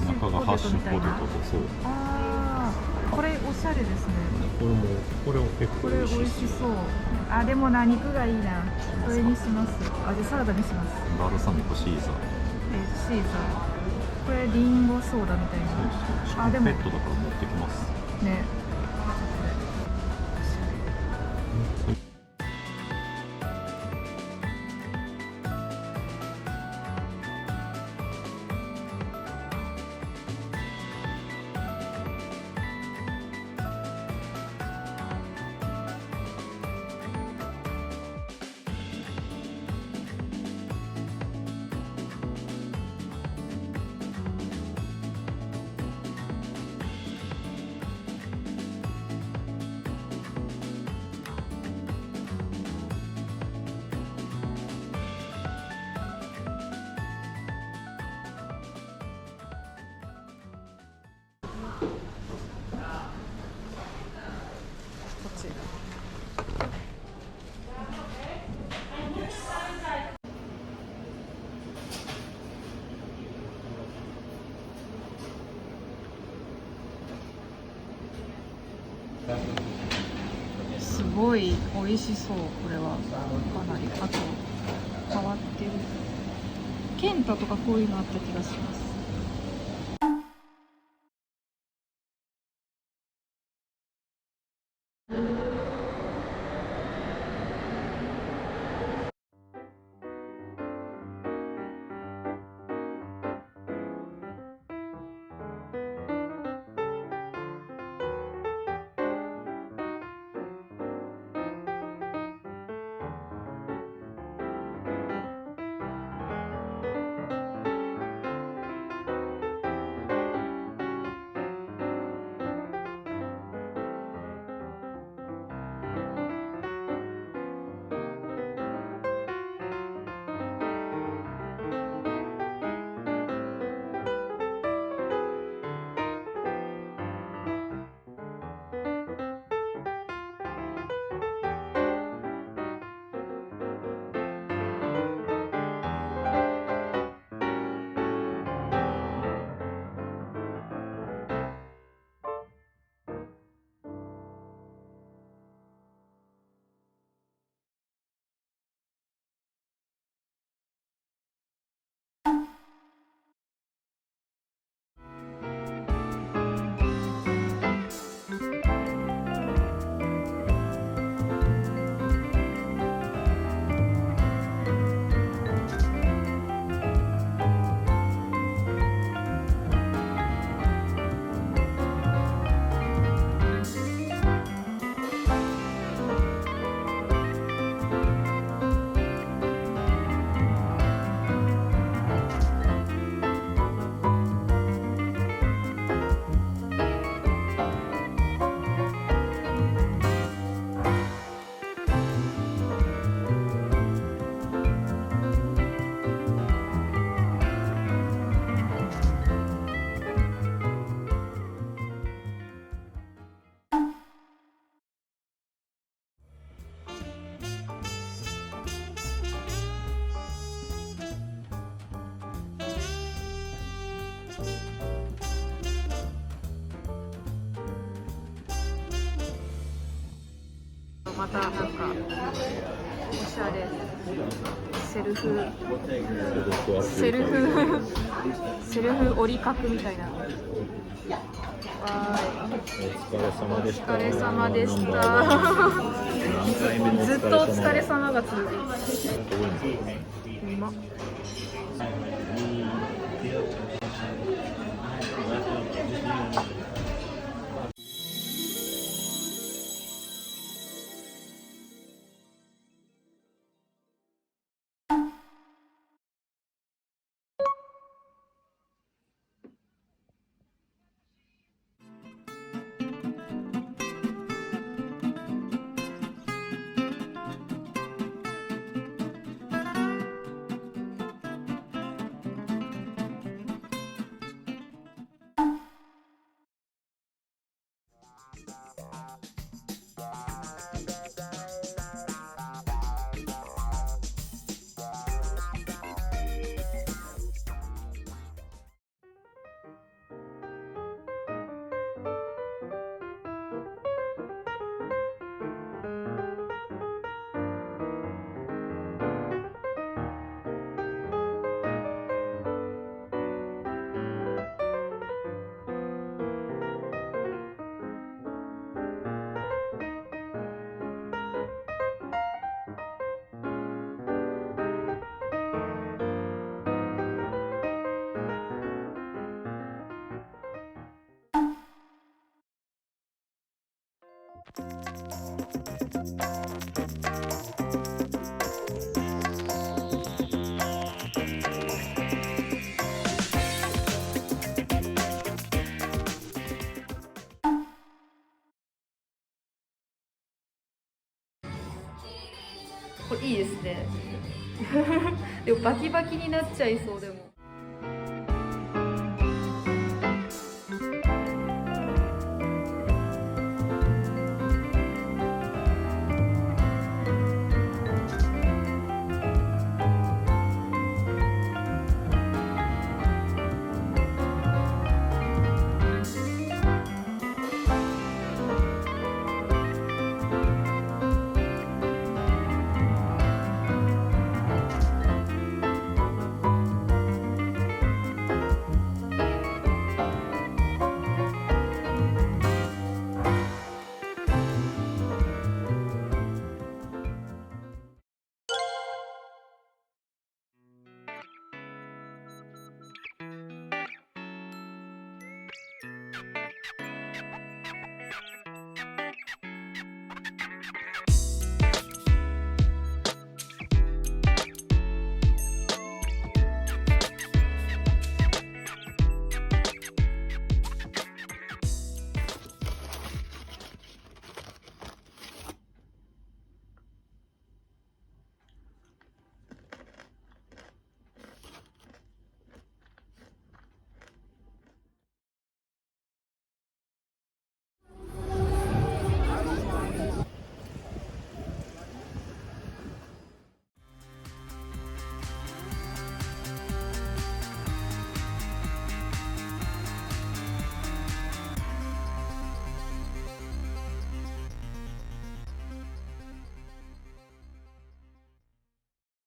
中がハッシュポテトと、そう。ああ、これおしゃれですね。これを結構これ美味しそう。あ、でもな、肉がいいな。それにします。あ、じゃあサラダにします。バルサミコシーザー。シーザー。これリンゴソーダみたいな。あ、でもペットだから持ってきます。ね。すごい美味しそう。これはかなり、あと変わってる。ケンタとかこういうのあった気がします。またなんかおしゃれセルフセルフ折り角みたいな。わお疲れ様でした。ーい、お疲れ様でした。何回目のお疲れ様。ずっとお疲れ様が続いてる。多いんだよね。うまっ。これいいですね。でもバキバキになっちゃいそうでも。